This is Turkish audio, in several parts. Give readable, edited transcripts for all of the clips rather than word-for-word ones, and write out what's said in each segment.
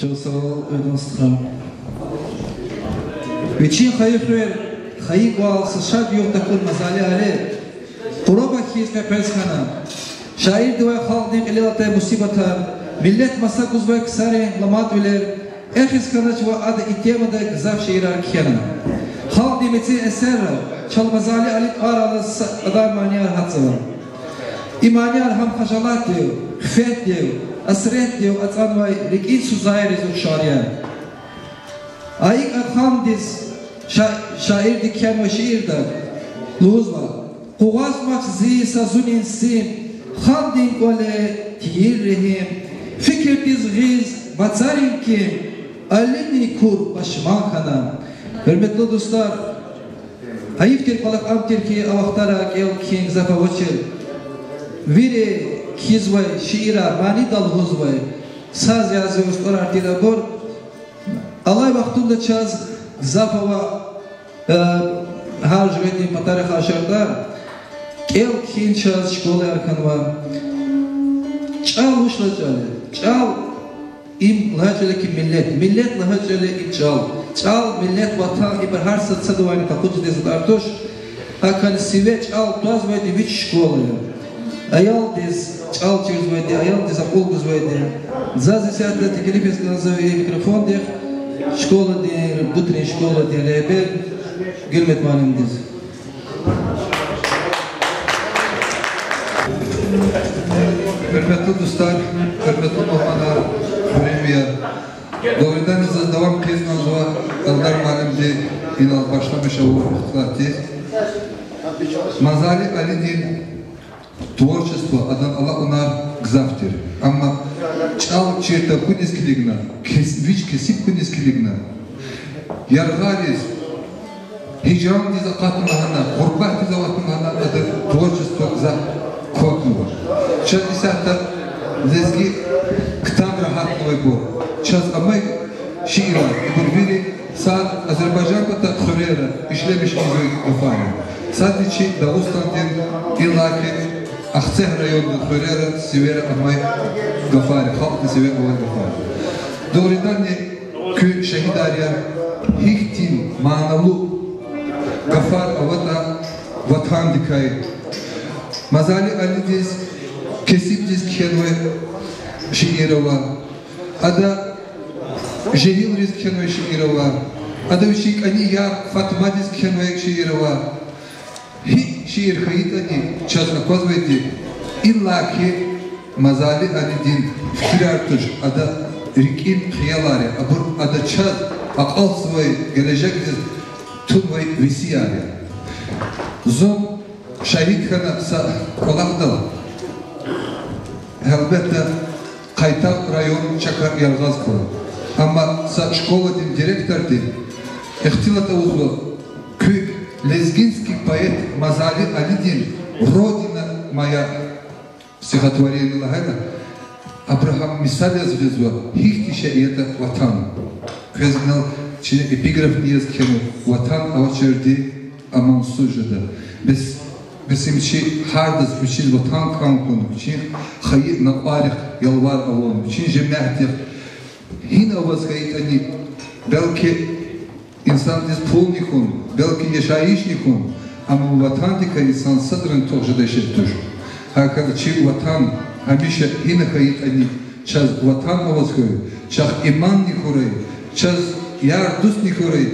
Çok sağ ol, ödünüzden. Üçün hayır hayır kualsı şad yok takıl mazali ali. Kuraba kiyiz pepezkana. Şair dua halk ilata musibata. Millet masa kuzbek sare lamat bilir. Exiz kanaç ve adı ihtiyamada gızaf şiirar kiyana. Halk dimeti eser. Çal mazali ali aralı adam maniyar hatsıva. İmaniyar ham haşalat diyor. Hüfet diyor. Asret diyor. Atanvay rikî suzayir izur şariya. Ayık akham diz. Şair diken ve şiirde. Luzva. Kuvazmak zi sazun insim. Ham din kole tiyir rehim. Fikir diz giz. Batsarin kim. Alini kur başman kana. Hürmetli dostlar. Hayif tel palak amtir ki avahtara gel king zafa vachil. Vire kizvay şiira mani dal huzvay. Saz yazıyoruz orartıyla bor. Alay vaktunda çaz zafa ve harj vedin patarı haşarda. Gel king çaz şkola arkan var. Çal uçla çal. Çal im lahacele ki millet. Millet lahacele im çal. Çal millet vatan iber her satsa duvayını kakucu dezid artoş. Hakan sive çal tuaz vedi viç şkola. Ayal diz çal çiz vedi. Ayal diz akul güz vedi. Zazi saatte teklif esnazı mikrofon der. Şkola der. Butrin şkola der. Rehber Gülmet malim diz. Hürmetli dostlar, hürmetli muhmanlar, premier. Doğrudan devam kezmez var. Aldar malimde ilal başlamış o muhtaratı. Mazali Ali'nin tворчество adan Allah onar gzaftir. Ama çal çirta kuniskiligna, viç kesip kuniskiligna. Yargaliz, hicran dize katmahana, gurbah dize katmahana adı tворчество gzaf kokmuyor. Çal isahtar zezgi kıtam rahatlığı bu. Çaz ama şiirler. Biri saat Azerbaycan'da da Suriye'de işlemiş gibi efendim. Sadece Dağıstan'ın illaki Akseh rayonunda Suriye'de Sivere amay gafari. Halkı sever olan gafari. Doğrudan ne ki şehit arayan hiktin manalı gafar avata vatan dikayı. Mazali Ali diz kesip diz kenve şiiri var. Ada Jelil rizkenve şiiri var. Ada uşik ani ya Fatma rizkenve şiiri var. Hi şiir hayit ani çazma kozvedi. İlla ki Mazali Ali'din fikir artış. Ada rikin hiyalari. Abur ada çaz akal sıvay gelecektir. Tunvay visiyari. Zon şahit kana sa kolakdal. Elbette Kaytak rayon çakar yalgaz kolu. Ama sa şkoladın direktördi. İhtilata uzlu. Kü lezginski poet Mazali Ali'din Rodina moя стихотворение Лагена. Абрахам мисаль звезва. Хихтиша и это ватан. Квезгнал чи эпиграф не язкену. Ватан авачерди амансужада. Bizim için hardız için vatan kankonu için hayır naparik yalvar avon için cemiyeti hin avaz kayıtani belki insan diz pulnikun belki yaşayışnikun ama vatan dika insan sadrın toğjada şettur hakikaten çi vatan hamisha hin kayıtani çaz vatan avaz koy çaz iman nikuray çaz yar dus nikuray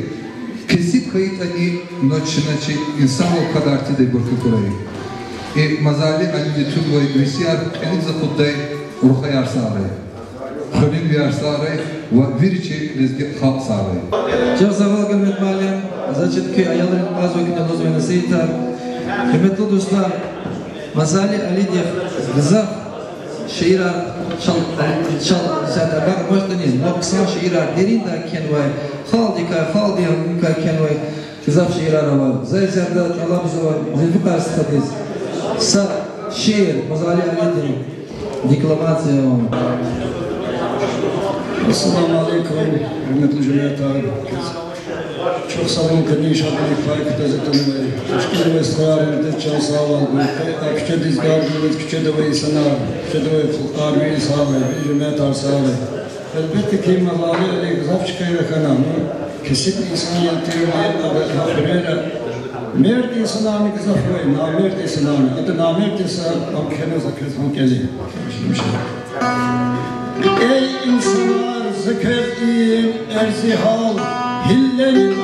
kesip kayıt ani noçinaçı insan o kadar tide burku kurayı. Mazali Ali Tunvay Visiyar enik zakutday ruha yar sağlayı. Kölün yar sağlayı ve virici lezgi halk sağlayı. Çok sağ ol Gülmet Malim. Zaten ki ayarların bazı vakitler lozvayna seyitar. Kıymetli dostlar, Mazali Ali diye gızaf şiirar çal sen bak başlanıyor. Noksan şiirar derinden kenvay. Haldi yamka kenvay gızaf şiirar var. Zayzerda Allah bize var. Zilfikar stadiz. Sa şiir Mazali Ali'nin deklamasyonu var. Assalamu alaikum. Hürmetli Cumhuriyet abi. Çok sağ olun ki inşallah fark edeceğim. Çünkü biz kararında çok sağ olun. Küçük dizgar gibi küçük de insanlar, küçük de army sağ olun. Cumhuriyet sağ olun. elbette ki mazali Gazapçıka'yla kanalını kesip insaniyeti öyle Mert insanı Gazapçıka'yı, namert insanı ya da namert insanı amkene zakretman geliyor. Ey insanlar zeker'in erzihal, hilleli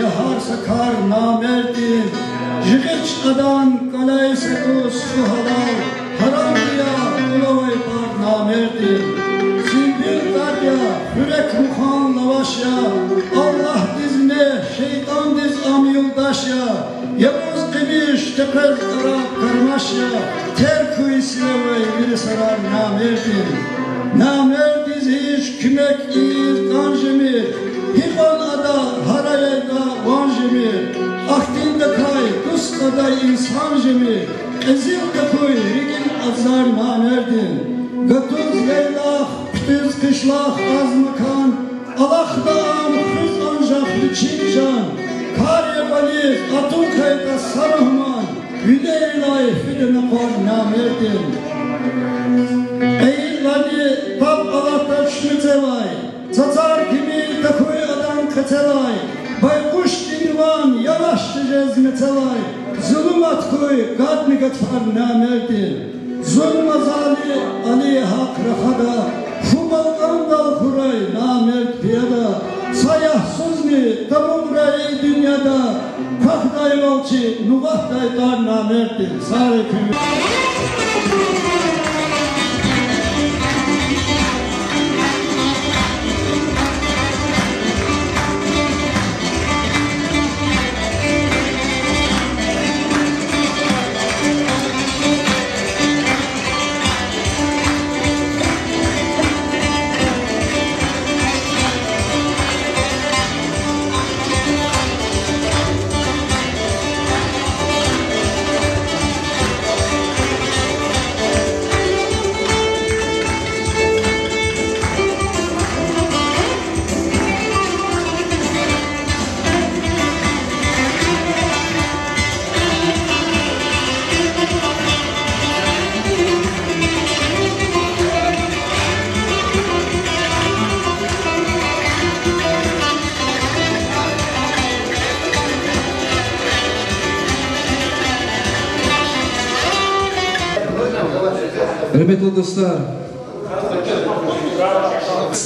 yahar sakar namerdim, jıgıç adan kalay sekus fuhalal, haram diya ulavay par namerdim, zilbil darya, hürek ruhan lavaşya, Allah dizne, şeytan diz am yoldaşya, yavuz kımış tepez arab karmaşya, terkuy silevay bir sarar namerdim, namerdiz hiç kümek iz kanjimir, hivan ada harayda vanjimir, aktinde kay kuskada insan jimir, ezil kapuy rigin azar namerdin, gatuz leylах, pütüz kışlах az makan, alakdam hüz ancak çincan, kariye valiz atun kayda sarıhman, hüleylay fidene kor namerdin. Ey vali bab alakta şmitelay, tatar kimi takoy adam katelay, baykuş dinvan yavaşça cezmetelay, zulümat koy gadmi gatfar namerdin. Zulm azali Ali hak rafada, fubalgan dal kuray namerd piyada, sayah sözni tamumray dünyada, kahday valçı nugatday dar namerdin. Sare kümü. Hürmetli dostlar,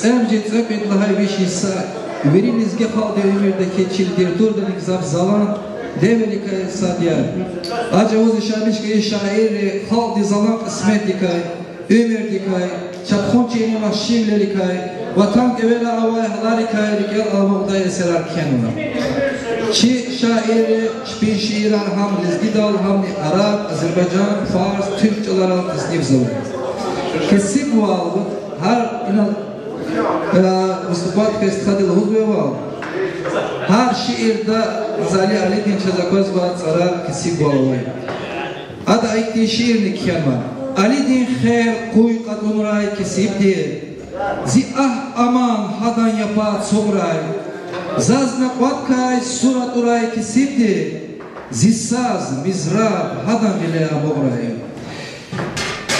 Emcet Zepet Lahay Beşisa, Verinizge halde ömürdeki çildir, durdan ikzab zalan, develikay sadiyar. Acavuz işamişkaya şairi, halde zalan kısmetlikay, ömürdikay, çatkonçeyni mahşivlerikay, vatan evvela avay halarikay, rikel almağda eserar kenuna. Çi şairi, şpin şiiran ham lizgidal, ham Arap, Azerbaycan, Fars, Türkçeler tasnif zavur. Kesip valdı, her inal vыступать кестхадил худбевал. Her şiirde Azali Ali din Çazakoz var, Sarar kesip valvay. Ada ayıkti şiirini kiyama. Ali din khair kuy kadunray kesip diye. Zi aman hadan yapat sobray. Zazna qatkay surat uray kesip diye. Zi saz, mizrab, hadan bile abogray.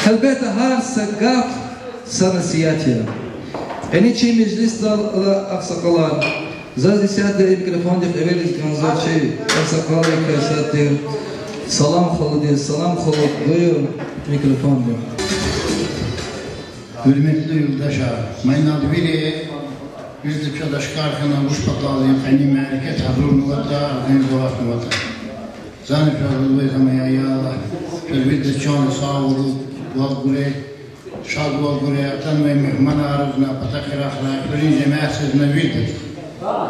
Elbette her segaf sanasiyatı. Eniçi meclis aksakalar. Zaz isyadır mikrofon def evveliz ganzaçı aksakalar kaysatır. Salam xalıdır, salam xalıd. Buyur mikrofon def. Hürmetli yurttaşlar, mən adı biri bizde çadaşkarkana uşpaqlalıyım, qəni mərkət hazırlıqda organizovasınıqda. Zanı fəqıl və zamaya ya Allah, bizde canı sağ olun, valgure, şad valgure, atan ve mehman arızına, patakir axlaq, birin cemaat sözünə bildir.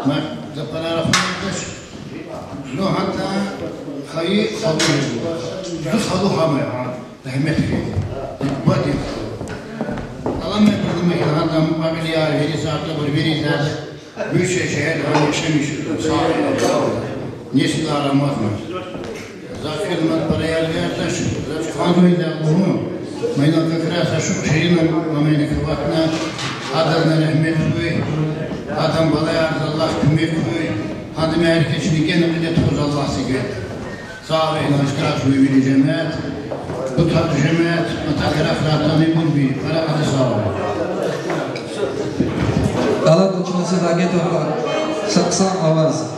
Mən zapana rafındaş, no hatta xayı xalı, zü xalı hamaya, rahmet edin. Badik. Allah'ım yapırdım ki adam mabili yar veri saatte bir izler büyükşehir şehir yaşamış sağ nesil aramaz mı? Zafir man paraya vertaş kanuyla bunu mayna kakrasa şu şeyin mayna kavatna adamına rahmet koy adam balaya Allah kömek koy hadi merkezini gene millet Allah sigir sağ ve aşkar şu cemaat bu tarz cemaat matakara fratani bulbi para hadi sağ Allah doçması lage topa saksa avaz.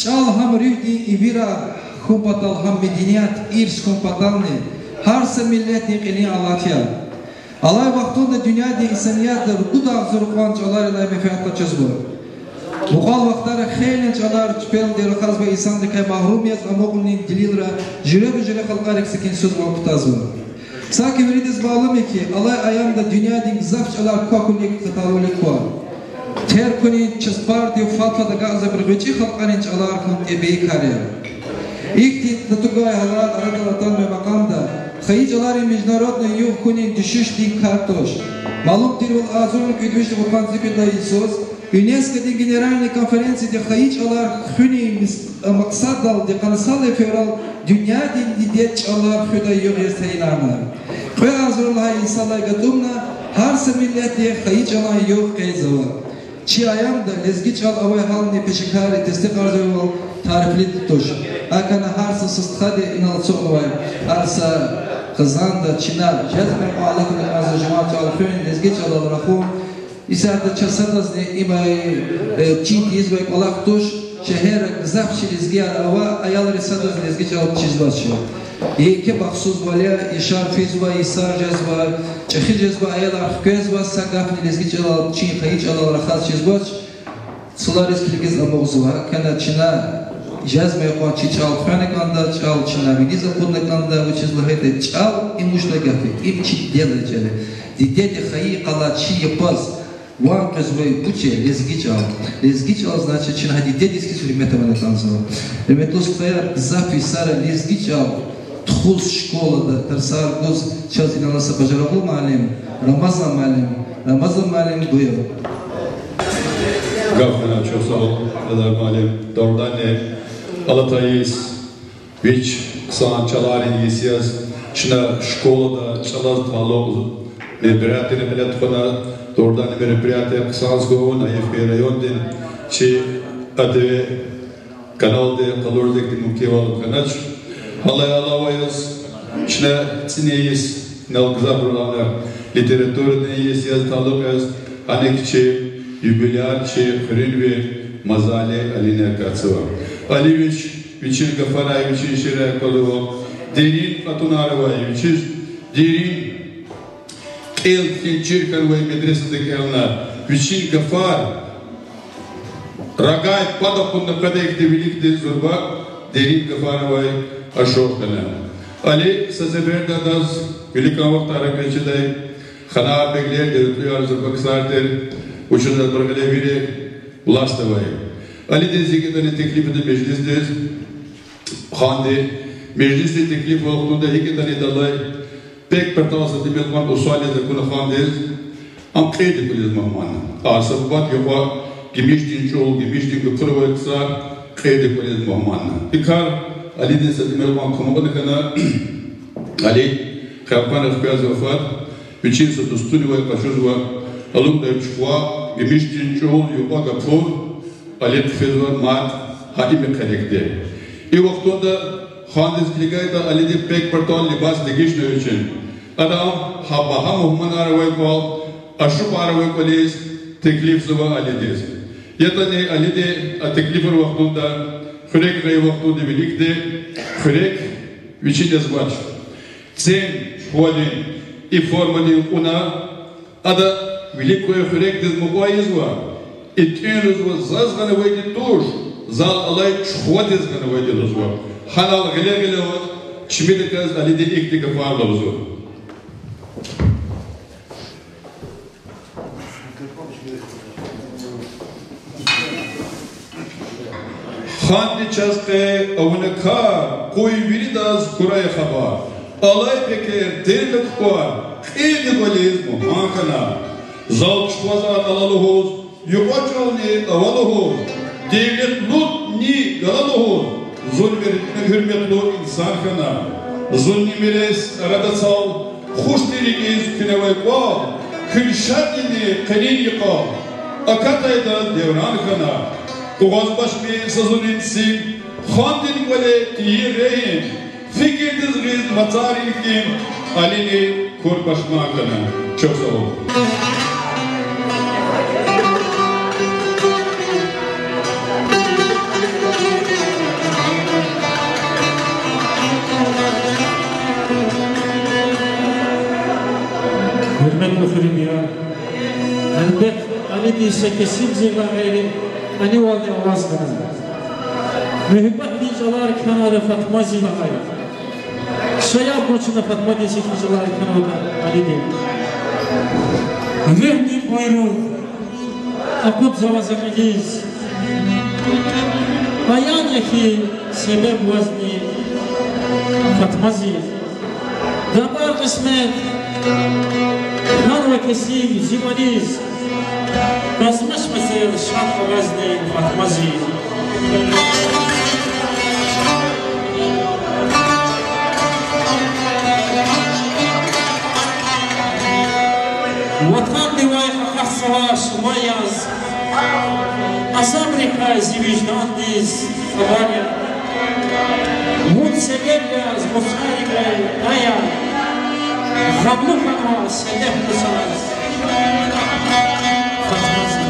Çal ham rühdi ivira kumpatal ham medeniyet irs kumpatalni harsa milletni qini alatya. Alay vaxtında dünyada insaniyatlar bu da zurqan çalarla mefiatta çözbü. Muqal vaxtları xeyli çalar çpel derxaz ve insanlık'a mahrumiyet amoğulnin dililra jüre xalqar eksekin söz alptazı. Saki veridiz bağlamı ki alay ayamda dünyadın zafçalar kakulik kıtavulik var. Terkuni çizpar diyor fatva da gaza bir gıcı xalqarın çalar kım ebeyi kariyer. İlk tutugay halat aradalatan ve makamda Хаиджалари международной юхкунин душишдин картош. Малум тирвал азурник идвишти в принципе Иисус. ЮНЕСКО дин генеральной конференции де хаиджалар хуни максад дал де канасалы феврал дюня дин дидетчалар худа югестейнамар. Хуй азурлай инсалай гадумна харса миллет де хаиджалай юх кейзава. Чи аямда лезгичал авай хални пешикари тестик арзуйвал тарифли туш. Акана харса сыстхади иналцугвай. Харса Kızanda, Çin'e, cezme muallakın azı cemaat alföyün nezgeç alalı rakum. İsa'da çasadaz ne imay Çin tiyizbay kolak tuş, şehir gızafçı lizgiyar ava ayal risadaz nezgeç alıp çizbazçı. İki baksuz valya, işar fizba, isar cezba, çekil cezba, ayal arfközba, sagafni nezgeç alıp Çin kayıç alalı rakaz çizbaz. Sular eskiligiz amogzuva, kana Çin'e Jazme ko chichal khonekanda chal chinavini zapunekanda uchizlohete chal imushla gafi imchi delajele didede khayi qala chi yapaz wan qazvay buche lezgichal значит china didediski sulimetavana tanzava remetos khayar zafi sara lezgichal tkhuz shkolada tarsar goz chazinalasa bajarabul malim ramazan malim buyo Gafna çok sağ ol kadar malim doğrudan ne Alatayız, viç sanatçıların yesiyaz, şuna şkolada çalaz talo, merpiyatı nemelet kona, doğrudan merpiyatı kısans govun, ayıf rayondin, çi adı kanalda kalordaki muktevalı kanaç, halay alavayız, şuna sineyiz, nalgıza buralar, literatürde yesiyaz talokaz, anekçi, юбилярчи, хринви, мазали, алина кацова. Аливич, вичин гафарай, вичин ширай колово, дерин фатунаровай, вичин дерин элтин чирканвай медресады келна, вичин гафар, рагай падапунна кадайкте великте зурба, дерин гафаровай ашохана. Али сазебердадаз, великан вақт аракачадай, ханар беглер, дертлюар зурбаксартер, Ученые провели властвовали. Ali dizginde teklif edildi meclisde, Ханди, mecliste teklif olduğunda iki tane dalay pek pertavası demekman usulü zakunu Ханди, am kaydı kuliz mahman. Asabbat yopa gimiştin çoğul gimiştin kırvaysa kaydı kuliz mahman. İkar Ali dizginde demekman kumabını kana Ali kapan afkaz vefat, bütün satustunu ve kaşuzva alımda çuva gimiştin çoğul yopa kapur. Alet fezvar mat hadime karekte. İ vaktında Xandizlikayda alidi pek perton libas digiş ne için. Adam habaha muhman aravay kol, aşup aravay kolis teklif zıva alidiz. Yatani alidi teklifir vaktında xürek rey vaktunda birlikte xürek viçin ezbaç. Sen şuvalin i formalin una ada velikoy xürek dizmubayız var. İttiğiniz var, zazganı vaydi tuş, zal alay çuvat izganı vaydi lüzva. Hanal gile var, çimidi kaz alidi ikti kafarla lüzva. Xandi çazqe avını ka, koy viridaz kuraya xabar. Alay peker, termet kuar, qeydi golizmu, hankana. Zal çuvazat alalı hoz, Yuvaçalni avalıhu, devlet lut ni galalıhu, zulmetine hürmetli insan kana, zulnimeres aratasal, hoş derigiz künevay kval, külşadini kalin yıkal, akatayda devran kana, Uğazbaşmi sazunitsin, Xandin kale tiyireyin, fikirdizgiz matsarikin, alini kurbaşma kana. Çok sağ olun. بخوریم یا البته علی دیشه کسیم زیبا غیری علی والده آواز کنم محبت دیجالار کنار فتما زیبا غیری شاید بچونه فتما دیشه دیجالار کنار علی دیم وحدی بایرو اقوب زوازمگیز بیان یکی سبب وزنی فتما زیب دبار قسمت هر و کسی زیبانیز بازمش مثل شرق وزنی فتما زیب وطن دیوای خخ سواش مایاز از امریکا زیویجدان دیز خباریا مون سبیل از مصارگه آیا خبلو خنوا سیده بساز فتمازی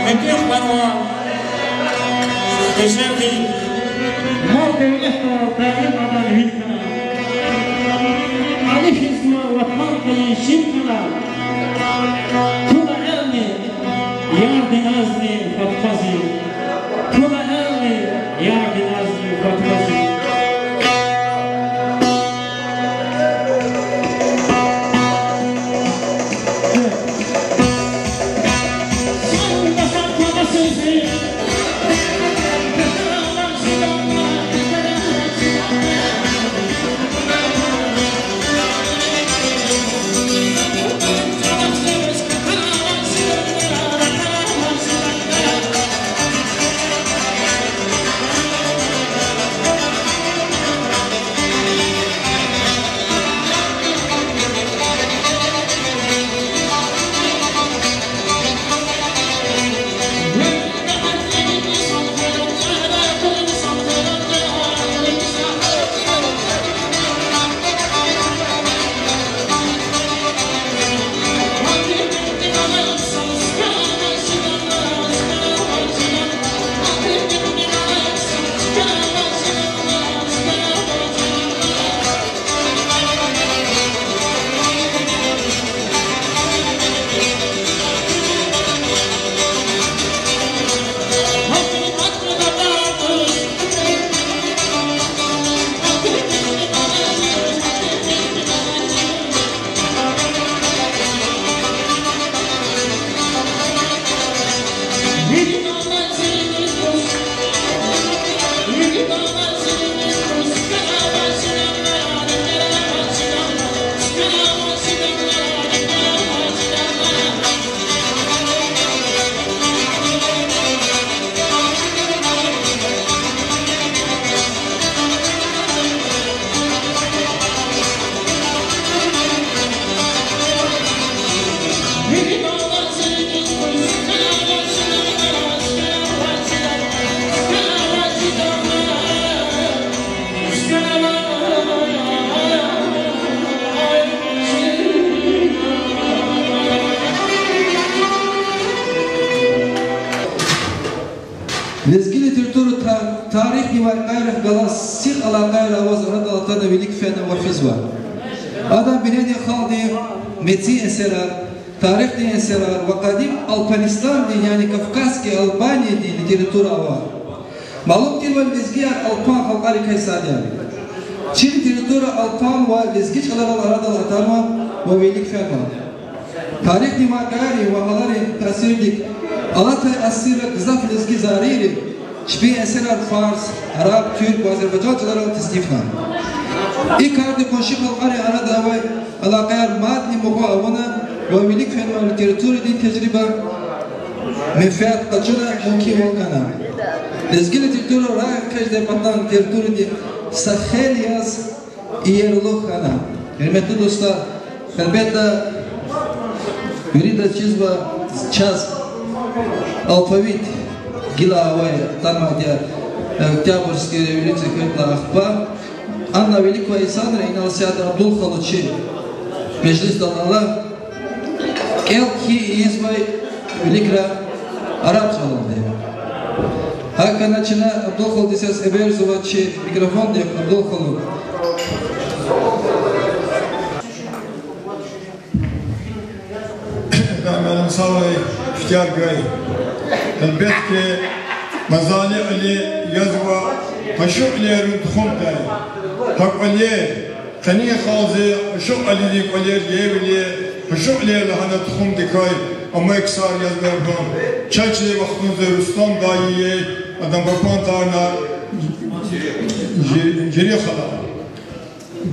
مكيخ بنوا تجربي موقع الإحضار دائم على الهيكنا عليك اسمه وطنك يشيكنا طول علمي يعدي نازني فتفزي طول علمي يعدي نازني فتفزي Lezgili Türk'ü tarihi var gayrı galas sir alan gayrı avazlara dalata velik fena vafiz var. Adam binedi halde metzi eserar, tarihli eserar ve kadim Alpanistan yani Kafkaski Albanya diye literatüra var. Malum ki var lezgiyer Alpan halkari kaysadiya. Çin literatüra Alpan ve lezgi çalalar arada atarma ve velik fena. Tarihli makari ve halari tasirdik. Alatay asira kızaf lezgi zariri. Şbi eserar Fars, Arap, Türk ve Azerbaycanlılara testifhan. İlk ardı konşik halkari arada ve alakayar maddi muhavana ve velik fena literatüra din tecrübe menfaat kaçına mümkün olgana. Lezgi literatüra raya kajde patan literatüra din sahel yaz iyeruluh kana. Hürmetli dostlar, elbette Yurida çizba çaz alfavit gila ve tanmadya Oktyabrski revoliucija kvetla ahpa Anna Velikova i Sandra i Nalsijada Abdul Haluči meclis dalalı ki izbay velikra Arapça alındı. Hakkında Çin'e Abdülkhol disas eber zuvatçı mikrofon diye Abdülkhol'u. Benim savay ihtiyar göy. Elbette Mazali Ali yazva Haşuk Ali Rüdhum day. Hak Ali Tani Khazi Haşuk Ali dik Ali Yevli Haşuk Ali lahana Dhum dikay ama iksar yazlardan. Çaçı vaxtınızda Rüstam dayıye adam bapan tarna jeri khala.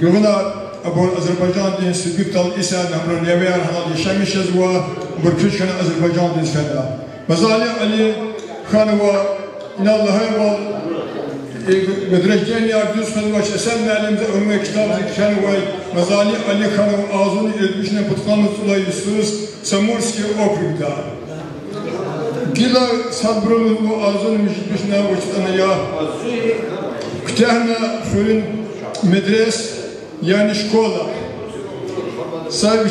Gövna أبو أذربيجان دين سبيت الإسان همرو نيوير هذا شامي شزوا بركش كان أذربيجان دين سفدا مزالي علي خانوا إن الله هو مدرجين يردوس خانوا شسل معلم ذا أمي كتاب خانوا مزالي علي خانوا آزون إدمشنا بتقام الله يسوس سمورسكي أوكردا كلا صبروا آزون مشبشنا وشتنا يا كتاهنا فلن مدرس yani şkola. Sahibi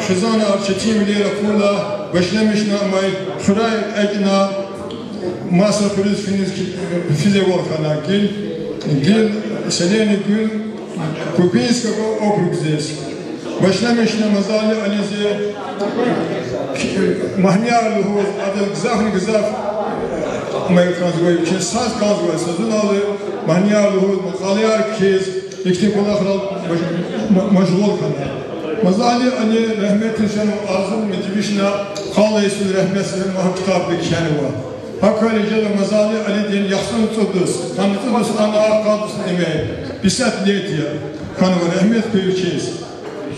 xizana arçetim lira kula başlamışna may xuray ecna masa filiz fize volkana gil seleni gül Kupinska okrug здесь. Başlamışna mazali alize mahniyalı hu adel gzafni gzaf may kazgoy için saz kazgoy sazun alı mahniyalı hu makhaliyar kiz يكتب الآخر مشغول كنا مزالي أني رحمة سن أعظم متبشنا خالص الرحمة سن ما كتاب بكشانوا هكذا جل مزالي أني دين يحسن تدرس كان تدرس أنا قادس نمي بسات ليتيا كانوا رحمة بيوتشيس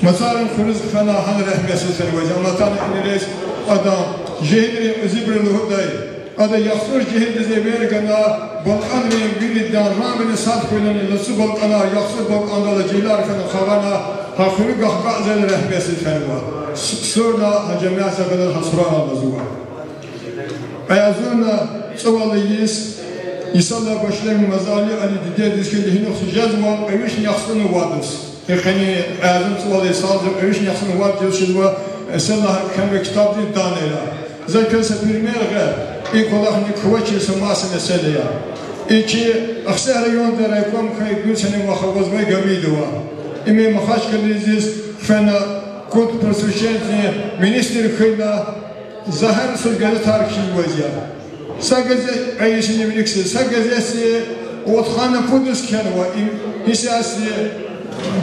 مثلا فرز فنا هن رحمة سن وجه ما تاني إني رئيس أدا جهني زبر الهداي أدا يخسر جهد زبير كنا Balkan ve Gülid'den Ramini Sadkoy'un ilası Balkan'a, yaksı Balkan'da Cilar Fen'in Khavana, Hakkını Gahga'zel Rehbesi Fen'va. Sonra Hacemiyasa kadar Hasran Allah'ı var. Ayazına Sıvalıyız, İsa'la başlayın Mazali Ali Dide Dizkeli Hinoksu Cezman, Eviş Yaksını Vadız. Yani Ayazın Sıvalıyı sağlıcı, Eviş Yaksını Vadız Şilva, Esallah Kendi Kitabı Danela. Zakırsa bir merge, ilk olarak Nikvaçı Sıması Mesele'ye. İki, aksar yolda reklam kay gülsenin vakavaz ve gamidi var. İmi mahaş kaliziz, fena kod prosvişenci, minister kıyla, zahar sözgezi tarikşi vaziyar. Sagazı ayışını biliksiz, sagazesi, otxana kudüs kenva, hissiyası,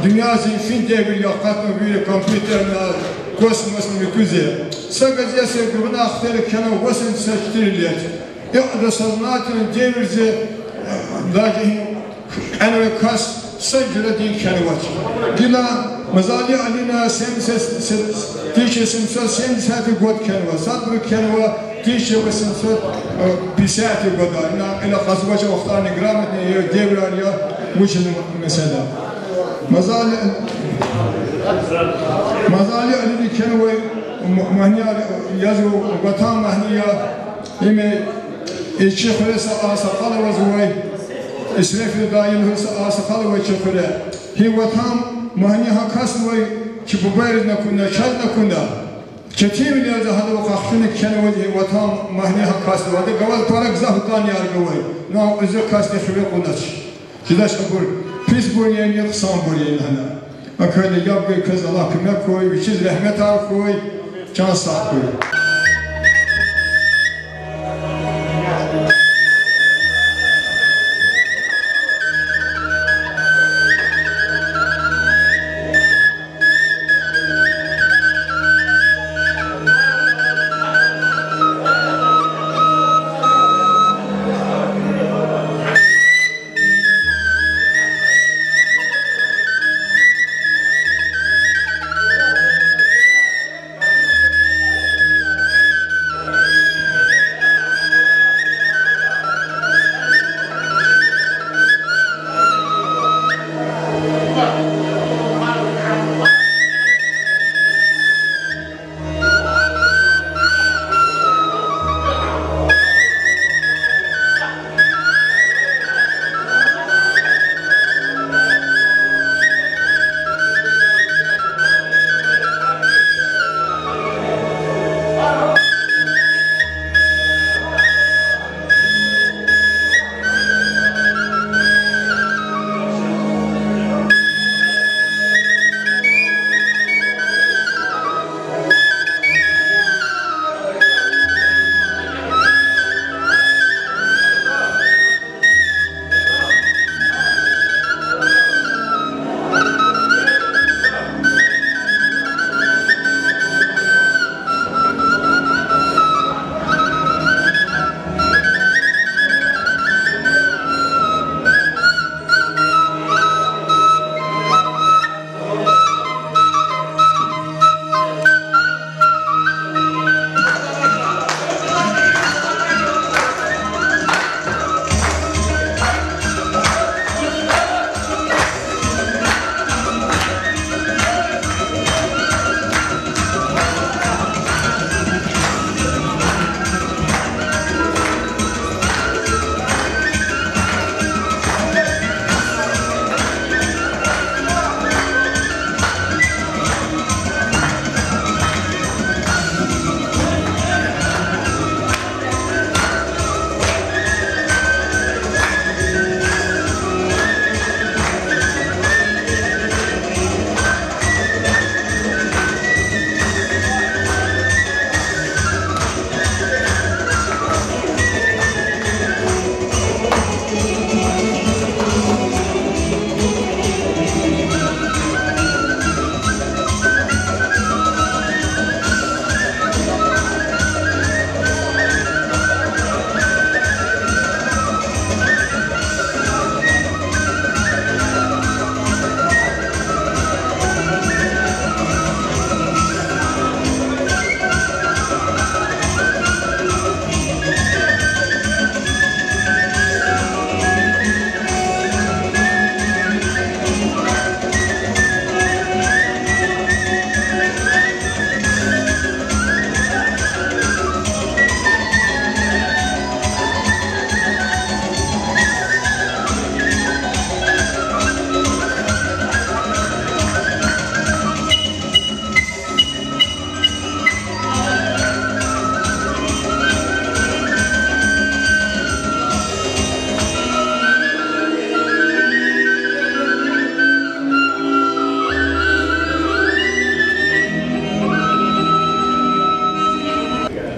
dünyası fin devir yakatma büyük kompüterle, kosmosunu müküze. Sagazesi güvene aktarı kenva, vasin seçtiriliyet. يقدر صناعتنا جيبرزي لاجئين أنا وكاس سجلة دين كانوات قلا مزالي علينا تيشي سمسات سمسات قد كانوا صدر كانوا تيشي وسمسات بساعة قد إلى قصبة وقتان قرامتنا جيبر عليا مش المسألة مزالي علينا كانوا مهنيا يزو وطان مهنيا يمي الشيخ رئيس آسقال وزوي إسرائيل دايم رئيس آسقال وشكره هي وطن مهنيها كسوي كبوبيرنا كنا شلنا كنا كتير من هذا وقاخشنا كنا وجه وطن مهنيها كسوي هذا قبل طارق زهدان يارجوي نعم إذا كسر خبر قناش كذاش أقول بيس بوريان يقسم بوريان هنا أكيد يبقى كذا الله كم يكوي وشيز رحمة أكوي كان صاحبي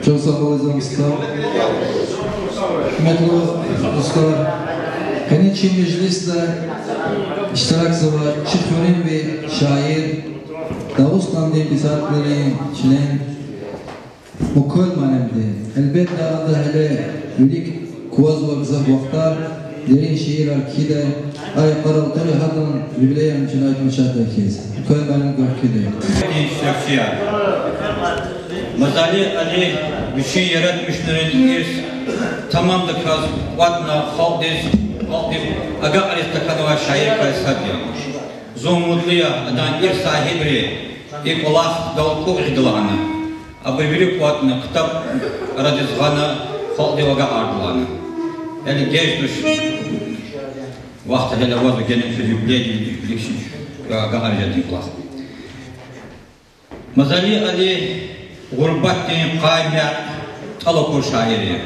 Çok sağ olun Mustafa. Hürmetli dostlar, benim için mecliste iştirak zıva çiftörün ve şair Dağıstan diye bizatların içinden mukul manemdi. Elbette adı hele ülik kuvaz ve bizah vaktar derin şiir arkide ay qaraltırı hadın bibleyem cinayet müşahdekiz. Mukul manem görküde. Mazali Ali bir şey yaratmışların tamamda kaz vatna haldiz aga aristakanova şair kaysadya zomudliya adan ir sahibri ilk Allah dalku ihdilana abivri vatna kitap aradizgana haldi aga ardlana yani geçmiş vakti hele vazı genin sözübleydi likşin aga arjadin kulak Mazali Ali Gurbatin qaymiyat talakur şairi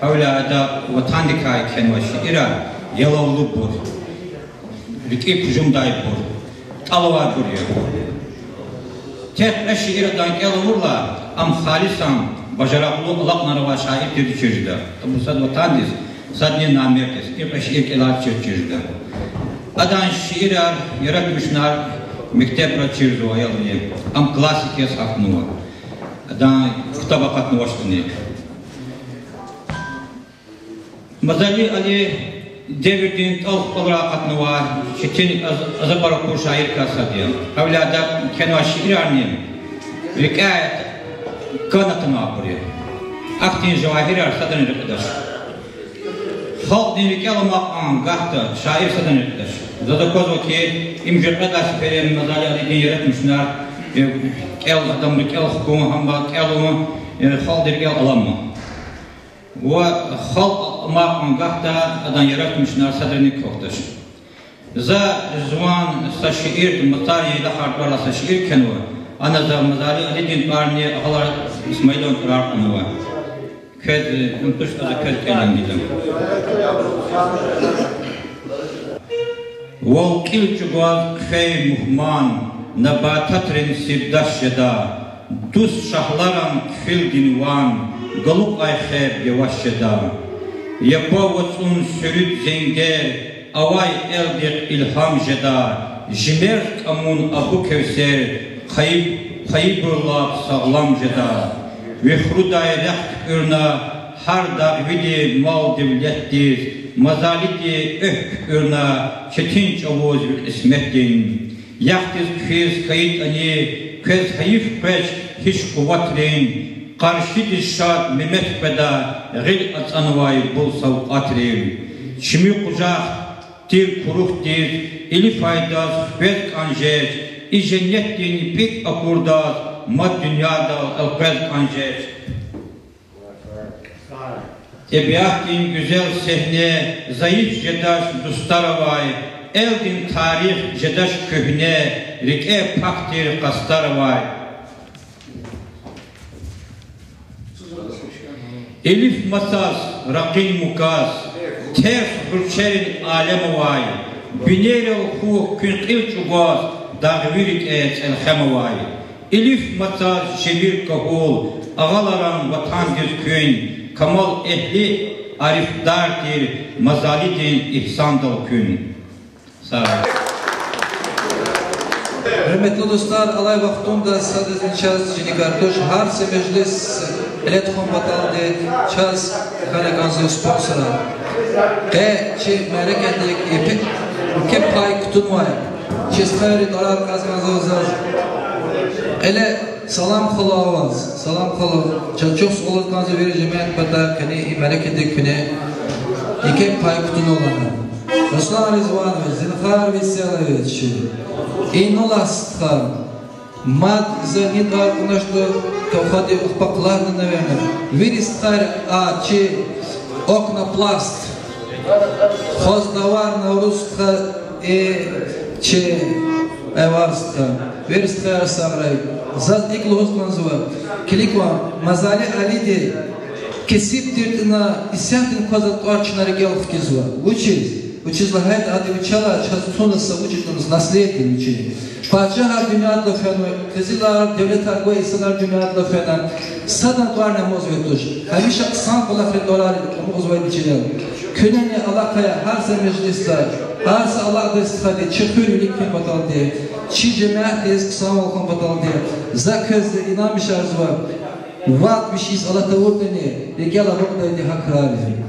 Havlada vatandikay kenva şiira yalavlu bur Rikip hücumday bur Talavar bur ya Tek şiiradan yalavurla am halisam bajaraklı alakları var şair dedi çözüde Bu sad vatandiz sadne namertes İlk şiir kelat çözüde Adan şiira yaratmışlar Mektepra çözüde yalavlu Am klasik yas aknuva Adan kutabakatını başlanıyor Mazali Ali devirdin olarak atnıva çetin azaparakur şair kasadiyam. Havlada kenva şiir arniyam. Rikayet kanatını apırıyor. Aktin jawahir arsadan arkadaş. Halk din rikalamak an gahta şair sadan arkadaş. Zada kozva ki imjirkat asferim Mazali Ali din yaratmışlar. El adamlık el hukuma hamba eluma halk din rikal alamma. Ve halk mağan gahta adan yaratmışlar sadrını koktaş. Za zvan sa şiir mutariye da harbarla sa şiir kenva. Ana za Mazali Ali din parni halar İsmail'on karar kanva. Kez untuş aza kez kelen gidim. Volkil çuval kfey muhman nabatatrin sibdaş yada. Dus şahlaram kfil dinvan. Galup ayxeb yavaşçada. Yapavutsun sürüt zenger, avay eldik ilham jeda. Jimert amun abu kevser, kayıbırlap sağlam jeda. Ve hruday reht ürna, har dağvidi mal devlettir. Mazalidi ök ürna, çetin çavuz bir ismettin. Yaktiz kfiz kayıt ani, kez hayif peç hiç kuvatrin. Karşı dişat Mehmet Peda gil atsanvay bul savqatri çimi kucak til kuruk dir ili faydaz fed kanjet ijennet din pek akurdaz mad dünyada alfed kanjet Tabiat din güzel sehne zayıf jedaş dustaravay eldin tarih jedaş köhne rike paktir kastaravay Elif masas, rakil mukas, ters hürçerin alem vay, binere hukuk künqil çugaz, dağvirik et elhem vay. Elif masas, şevir kahul, ağalaran vatan düzkün, kamal ehli arifdardir, mazalidin ihsandal kün. Sağ olun. Hürmetli dostlar, alay vaxtında sadece çaz jini kardeş har se meclis eletxon batalde çaz karakanzı sponsora. Çi merekedik epik kep pay kutunvay. Çi skayri dolar kazmanzı uzaz. Ele salam kılı avaz, salam kılı. Çok olurkanzı vereceğim batar kani merekedik küne. Kep pay kutun olanı. Ruslan Rizvanoviç, Zinfar Veselaviç, Иноластха, мат за недавно, что входит в поклады, наверное. Виристхар, чи окнопласт, хоздавар на русска и чи эварстха. Виристхар саграй. Зад иглу хозганзува. Киликва, Мазали Алиди, кесип диртина, исятин козат орчина регелов кизува. Учись. учизла хайд ади учала час сонаса учитнус наследие учи. Padşahlar dünyada fenu, kızılar, devletler bu insanlar dünyada fenu. Sadan duvar namaz vetuş. Hamisha san kulaklı dolar namaz vediciler. Küneni Allah kaya her se meclisler, her se Allah da istifade çıkıyor ülkenin bataldı. Çi cemaat es kısam olkan bataldı. Zakız inanmış arzu var. Vat bir şey Allah da ordeni. Regala bakta idi hakrari.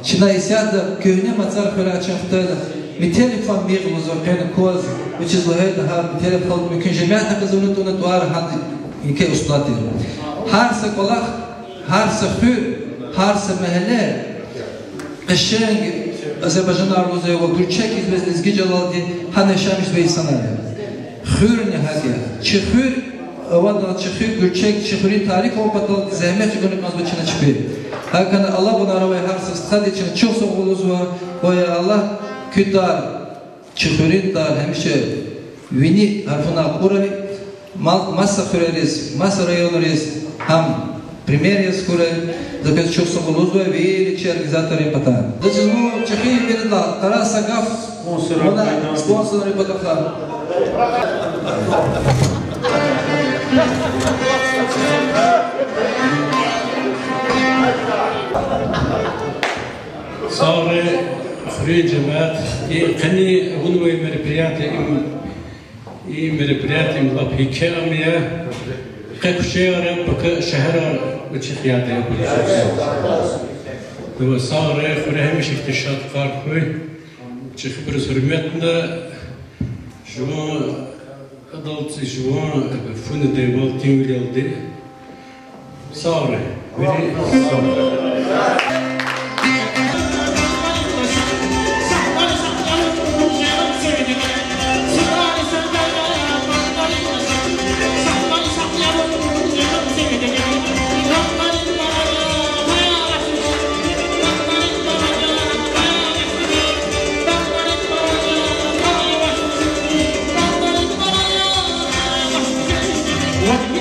Çina isyada köhne mazar kara çaftayla. Telefon bir uzaktan koz, which is lahad har telefon mümkün cemaat kazanıp onu duvar hadi iki ustadı. Harsa kolak, harsa hür, harsa mahalle. Eşeğin Azerbaycan arzusu ve Gürçek izbeziniz gecelaldi haneşamış ve insanlar. Hür ne hadi? Çıhür, avada çıhür Gürçek çıhürün tarih olmadı zahmet günü mazbıçına çıkıyor. Hakan Allah buna aravay harsa stad için çok soğuğuz var. Oya Allah kütar, çıhırın dar hemşe vini harfuna kuray, masa kurarız, masa rayonlarız, ham primerias kuray, zakaz çok soğuluz ve veli organizatorı patan. Dacız bu çıhır bir da tarasa gaf, ona sponsorları bakaflar. صار خريج جماعات قني غنوي مربرياتي مربرياتي مضاف هيكامية قف شهر بك شهر وتشخياتي هو صار خريه مش اكتشاف قارخوي تشخبر سرمتنا شو أضلت شو فن ديوال تيميل دي صار What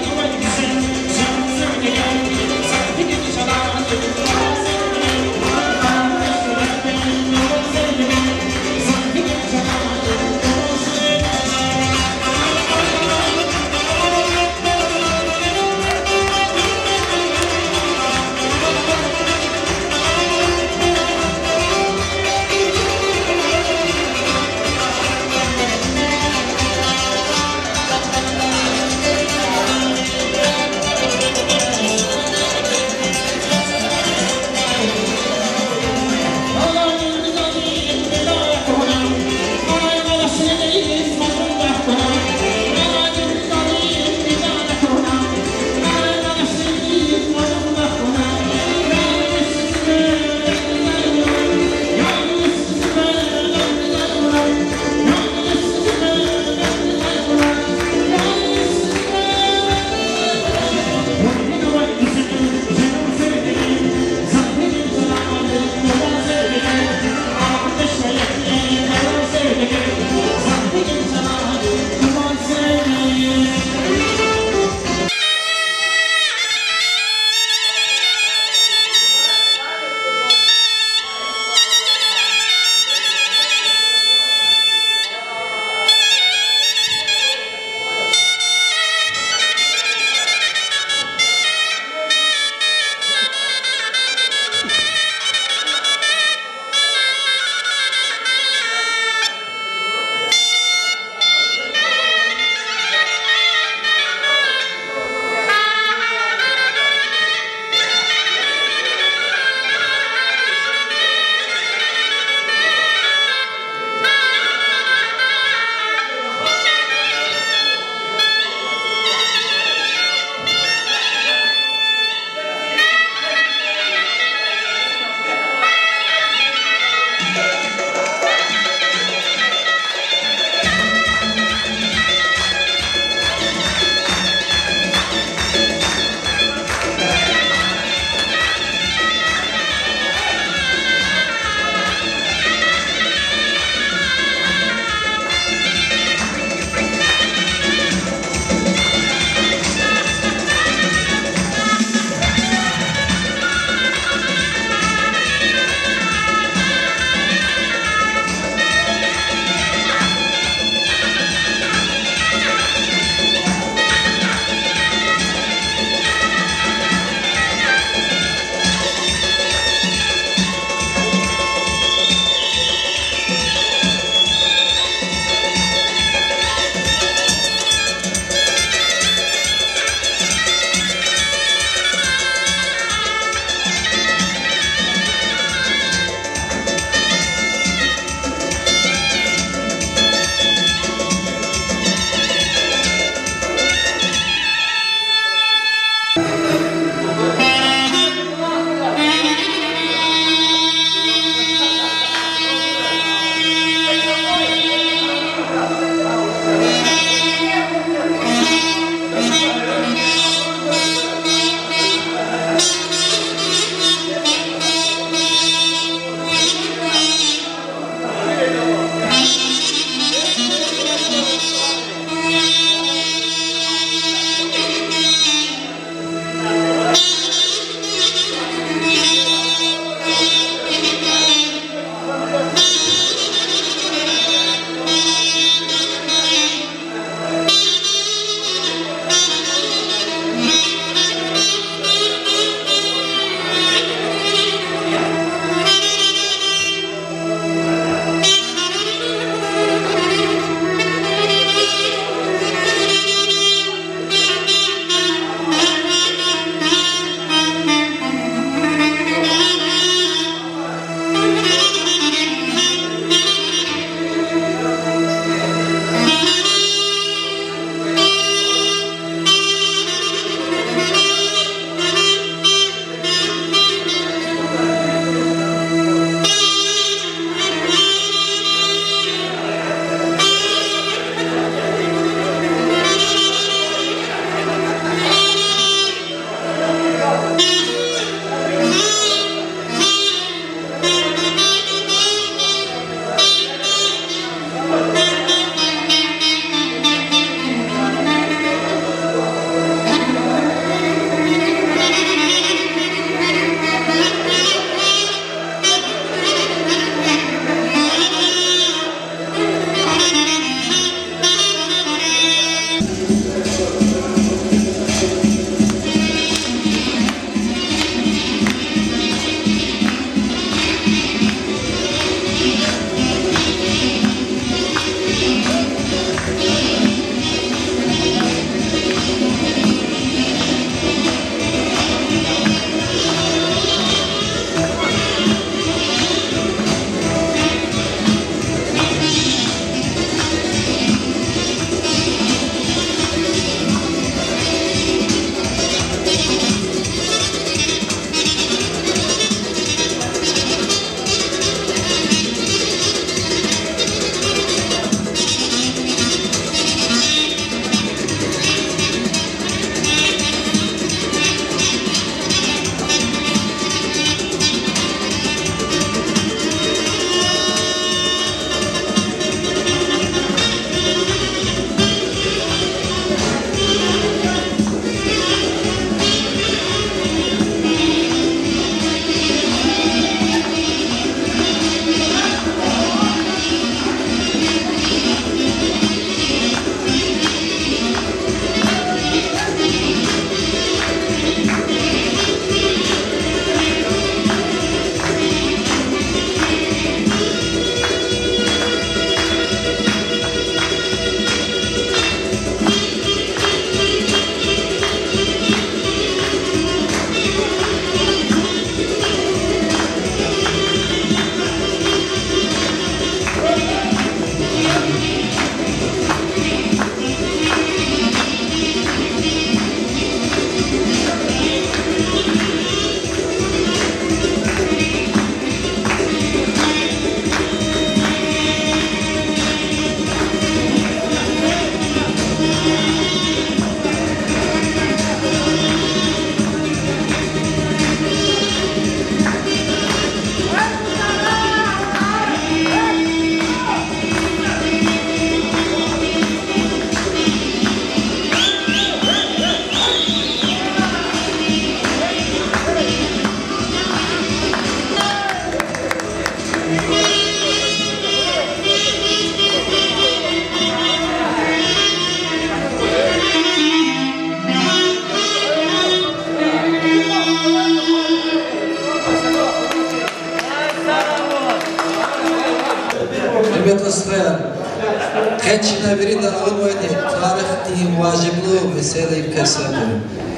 قدشنا بريد أولواني تاريخ دي واجبلو مسألة كسادة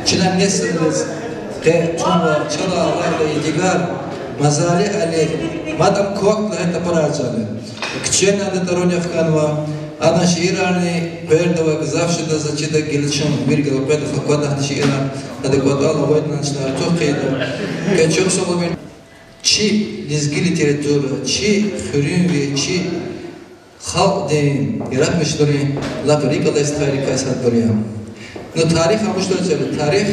شنا نسلز قطوة شلا الله يدقار مزالي عليه مادام كوك لهذا براجله كتشين هذا تروني أفكانوا أنا شيراني برد وقزافش ده زجدا جلشون بيرجع وقت فقط هذا شيران هذا قط الله وين نشنا توقيدا كتشوف سلومين شيء نزجلي تريدور شيء خرين وشيء خالق دين يراب مشتري لا بريك الله يستخير كاسات بريهم نو تاريخ هم مشتري جل تاريخ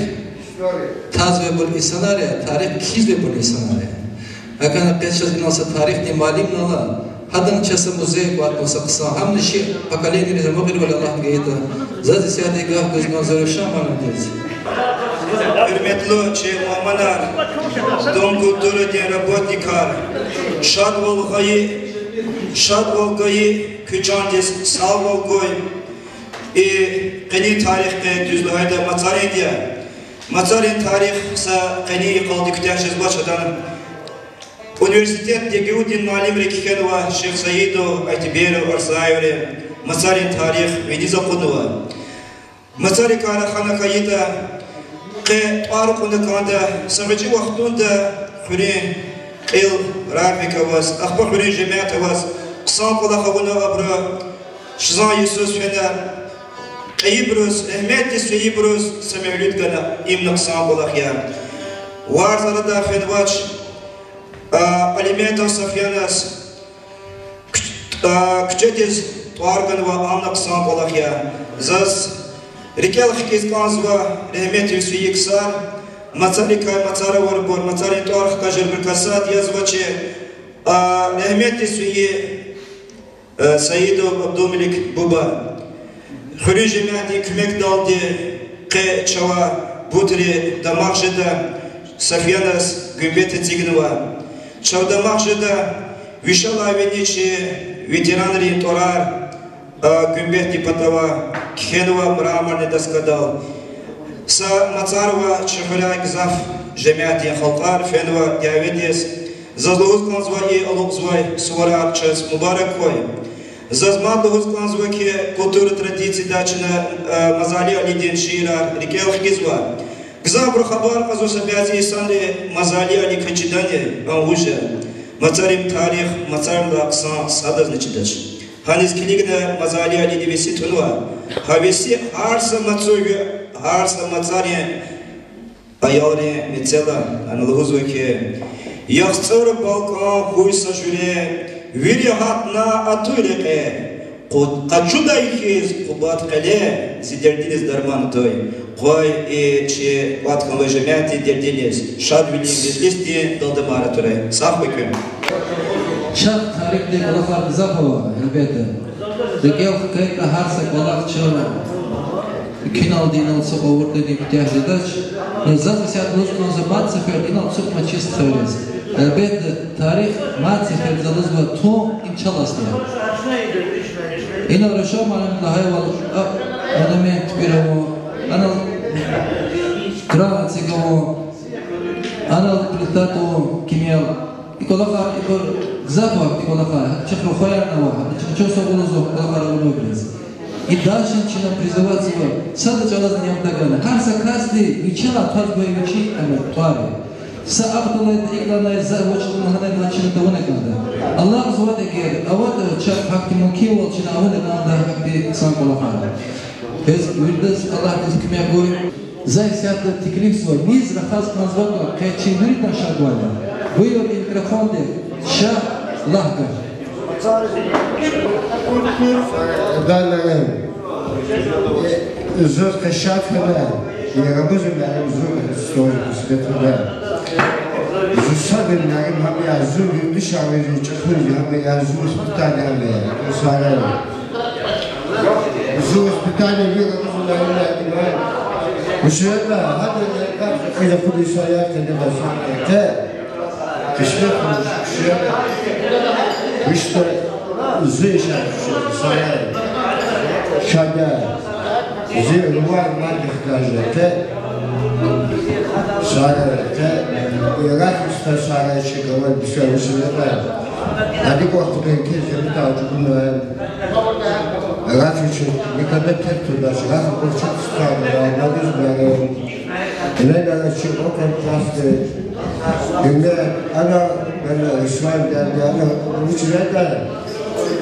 تازه بالإنسانية تاريخ كيز بالإنسانية أكان قيشة الناس تاريخ دي معلم نلا هذا نشأس موزيك وات مسقسا هم نشي بقالين اللي زمقر ولا الله جيدا زاد سيادة جاه جز منظر شام أنا ديز Hürmetli Muammalar, Dom Kulturu diye Robotikar, Şad Volgayı, Küçandes, Sağ Volgoy, Qeni tarih düzlüğüde Matsari diye. Matsarin tarih sa Qeni kaldı kütahşiz başadan. Üniversitet Degudin Malim Rekikenova, Şeyh Sayido, Aytibero, Arsayevre, Matsarin tarih ve Niza Kunuva. Matsari Karakhana kayıda, Qe Tarık'ın kanda, Samıcı vaxtunda Hürin, Qil, Rafikavaz, Akbar Hürin Cemiyatavaz, Sankola Havuna Abra, Şizan Yusuf Fena, Qeybrus, Ehmet Yusuf Samevlüt Gana, İmnak Sankola Khya. Varzarada Fenvaç, Alimentan Safyanas, Küçetiz Tuargan ve Amnak Sankola Khya. Zaz, Rikel Hikizkanzva, Rahmet Yusuf Yiksar, Matsari Kay Matsara Varbor, Matsari Tuark Kajır Birkasat yazvaçı, Rahmet Yusuf Sayido Abdülmelik Buba, Hürri Cemiyeti Kümek Daldı, Qe Çava, Butri, Damakjıda, Safyanas, Gümbeti Tsignova, Çav Damakjıda, Vişala Veniçi, Veteranri Torar, Gümbeti Patava, Khenova Mramarni Daskadal, Sa Matsarova, Çıhıra Gzaf, Cemiyeti Halkar, Fenova, Diabetes, Zazlohuz Kanzvai, Alokzvai, Suvara Akças, Mubarak Koy. Zazmadlohuz Kanzvaki, Kulturu Tradisi Dachina, Mazali Ali Şirar, Rikel Hkizva. Gzabru Khabar Kazo Sabiazi İsandi, Mazali Ali Kaçidani, Anvuja. Matsarim Tarih, Matsarla Aksan, Sadaz Niçidaç. Hanis Kiligna, Mazali Ali Divesi Tunva. Havesi Harsa Matsuyu, Harsa Matsari, Ayari Mitsela, Analhuzvaki. Yaxtsır Balkan Huysa Jüle, Viryahatna Atuleke, Qaçudaykiz Kubat Kale, Ziderdiniz Darman Toy, Koy Çe Vatkan ve Cemiyeti Derdiniz, Şad Vilim Bizlisti Daldımara Turay. Sağ bakın. Şad tarihte Kulakar Gzafova, elbette. Rikel Hikayet'le Harsa Kulak Çığına, Kinal Dinal Sok Ovurteni Kütahzidaç, Zat Vesiyat Luzkan Zabat Sefer Dinal Sok Maçist Tevriz. Elbette tarih Maçifel Zalızva Tom İnçalasya. İna Rışam Alem'de hayval Element Biramo, Anal Kravatsigovo, Anal Plitato Kimyal, İkolaka, Gzafak, İkolaka, Çekro Khoyarnava, Çekro Sobolozov, İkolaka Ravnobriz. И дальше начинают призывать его. Сада чалаз не обдагана. Харса каждый вечера тот боевичи твари. Са Абдулла Иглана за очень много начали того не надо. Аллах звать эгер. А вот чак факти мукивал чина авоне надо факти сам колофан. Без вирдес Аллах из кмягой. За сята тиклифсва низ рахаз назвала качи вирда шагвала. Выйор микрофонде ша лахка. Далее, зуд кашафена, я работаю на зуд историю светлого. Зусабен на им я зуд дышавый чехуй, я зуд испытания, усваиваю. Зуд испытания вера на меня. Ушеба, хады как когда худи своя, когда басанка, те, кишмет ушеба. Işte zeyşa sayar, şada, zeyruvar madih kajete, sayar te, irak usta sayar çıkıyor bir şey usulüne. هذيك وقت كان كيف بتاع تكون رافي شو يقدر تكتب بس رافي كل شيء استعمل ما بيزبط هنا الشيء أكثر بلاست أنا السؤال ده أنا مش هذا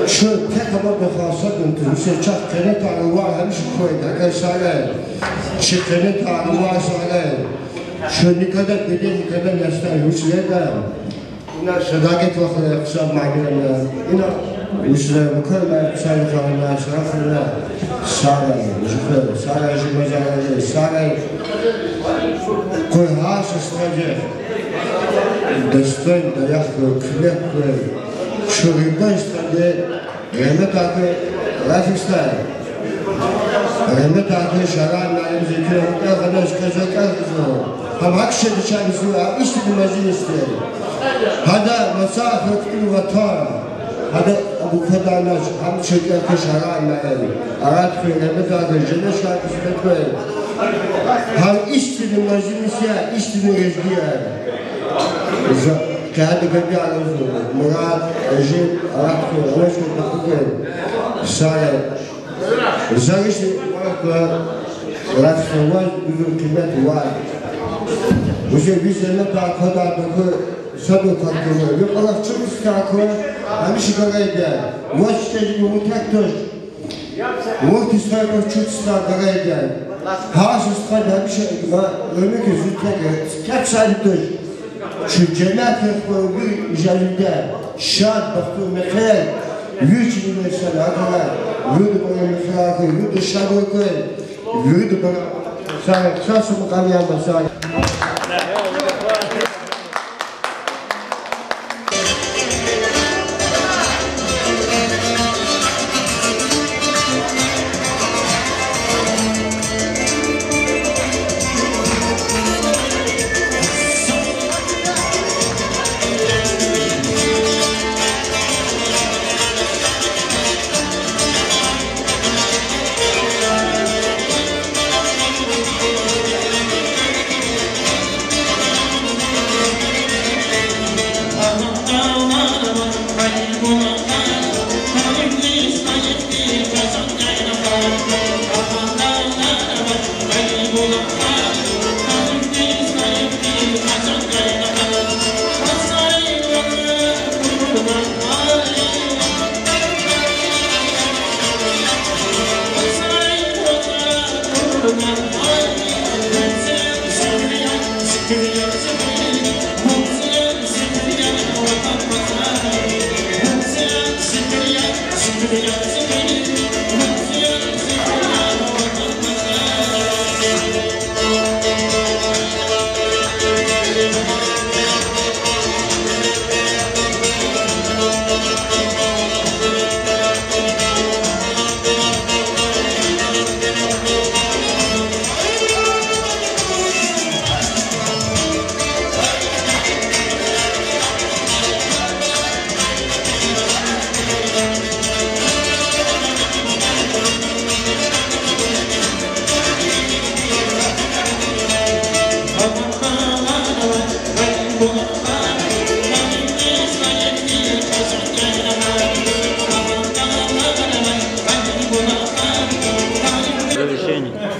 شو كتب بخاصة أنت مش شاف كنت على الواقع مش كويس هذا سؤال شو كنت على الواقع سؤال شو نقدر بدين نقدر نستعمل مش هذا هنا صداقة وقت اقتصاد معنا هنا وش مكالمة سالفة ولا شرفنا سارة جبل سارة جبل سارة كل هاش استرجع دستين دياخو كلك شو ريبان استرجع رمت عقل رافي استرجع رمت عقل شرعنا يمزكنا وكذا كذا هم عكس الشيء بسوا إيش المزين استرجع هذا مسافة الوطن هذا أبو فداناش هم شكل كشرعنا يعني أراد في رمت عقل جنة شاك استرجع هم işçinin meclisi, işçinin rejdiye. Kendi gibi alıyoruz. Murat, Ejim, Araklı, Öneşko, Bakıkı, Sare. Zarıştı, Rafsanlar, bizim kıymeti var. Bu şey bir sene daha kadar dokuz, sadı takımı. Bir kadar çok istakı, hem şikaraydı. Vaşteci muhtektör. Muht İsrail'e çok istakıraydı. Hasus kadar bir şey ömür gözükleri tek sayıdır. Şu cennet bir üzerinde şad baktı mekal yüz üniversite kadar yüz bana mekal yüz şadoku yüz bana sahip sası mukayyam sahip.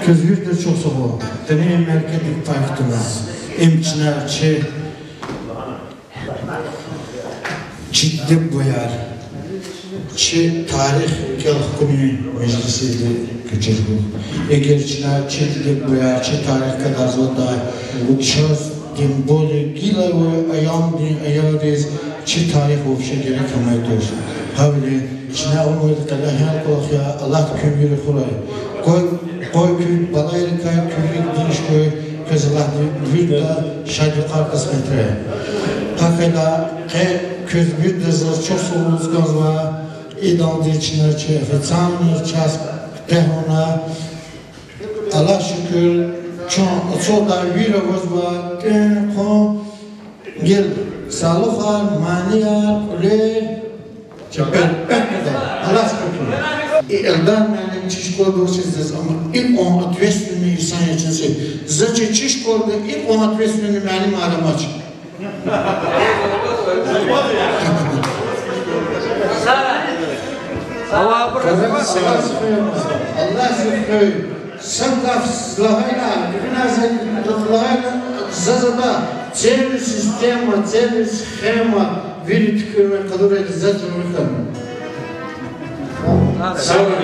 Kızgırdır çok soğuk. Deneyim merkezlik farklılar. Emçiler, çiğdip boyar. Tarih hükümü meclisiydi küçük bu. Eğerçiler çiğdip boyar, tarih kadar zorda. Şahs din böyle gila ve ayam din ayarız. Tarih ofşa gerek olmaydır. Havli, içine olmadı kadar her kolak ya Allah kömürü kuray. Koy kül, balayır kay, küllük diniş koy, kızıladı, yurda, şadikar kısmetre. Hakela, köz bir dızır, çok soğuz gazva, idaldı içine fetsanır, ças, pehona. Allah şükür, çok da bir gazva, gel, salıkar, maniyar, kule, Allah şükür. Eldan mənim çiş koyduğunuz ama ilk 10 atveslini insan içinse zaten çiş koyduğu ilk 10 atveslini mənim aramaç. Allah şükür. Сандав слагайна, зазада целая система, целая схема, видите, которая затронута. Саура.